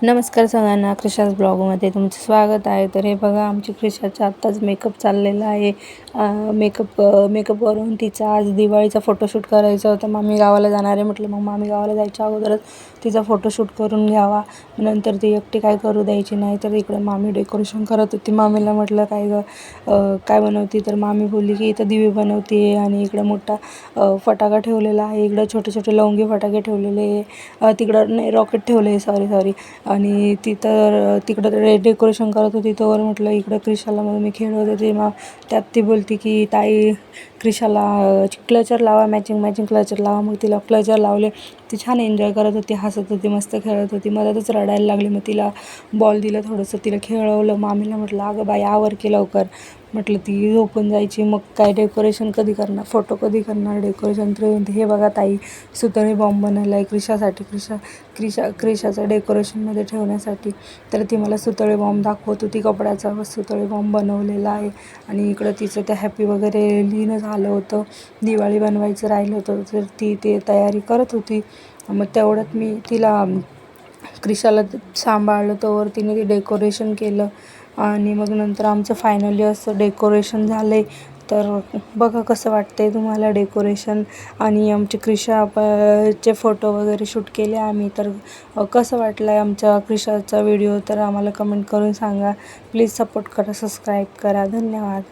नमस्कार सगळ्यांना, क्रिशाज ब्लॉगमध्ये तुमचं स्वागत आहे. तर हे बघा, आमची क्रिशाचा आत्ताच मेकअप चाललेला आहे. मेकअपवरून तिचा आज दिवाळीचा फोटोशूट करायचा होता. मामी गावाला जाणार आहे म्हटलं, मग मामी गावाला जायच्या अगोदरच तिचा फोटोशूट करून घ्यावा. नंतर ती एकटी काय करू द्यायची नाही. तर इकडं मामी डेकोरेशन करत होती. मामीला म्हटलं काय बनवती, तर मामी बोलली की इथं दिवे बनवते आणि इकडं मोठा फटाका ठेवलेला आहे. इकडं छोटे छोटे लवंगी फटाके ठेवलेले, तिकडं नाही रॉकेट ठेवले, सॉरी. आणि तिकडं डेकोरेशन करत होती. तोवर म्हटलं इकडं क्रिशाला मग मी खेळत होते. मग त्यात ती बोलती की ताई क्रिशाला क्लचर लावा, मॅचिंग क्लचर लावा. मग तिला क्लचर लावले. ती छान एन्जॉय करत होती, हसत होती, मस्त खेळत होती. मधातच रडायला लागली. मग तिला बॉल दिलं, थोडंसं तिला खेळवलं. मामीला म्हटलं अगं बाई आवर की लवकर. म्हटलं ती झोपून जायची. मग काय डेकोरेशन कधी करणार, फोटो कधी करणार डेकोरेशन. तर हे बघा ताई सुतळी बॉम्ब बनवला आहे क्रिशासाठी. क्रिशाचं डेकोरेशनमध्ये ठेवण्यासाठी. तर ती मला सुतळे बॉम्ब दाखवत होती. कपड्याचा सुतळे बॉम्ब बनवलेला आहे. आणि इकडं तिचं ते हॅपी वगैरे लिहिणं झालं होतं. दिवाळी बनवायचं राहिलं होतं, तर ती ते तयारी करत होती. मग तेवढ्यात मी तिला क्रिशाला सांभाळलं. तोवर तिने ते डेकोरेशन केलं. आणि मग नंतर आमचं फायनली असं डेकोरेशन झालं आहे. तर बघा कसं वाटतं आहे तुम्हाला डेकोरेशन. आणि आमचे चे फोटो वगैरे शूट केले आम्ही. तर कसं वाटलं आहे आमच्या क्रिशाचा व्हिडिओ, तर आम्हाला कमेंट करून सांगा. प्लीज सपोर्ट करा, सबस्क्राईब करा. धन्यवाद.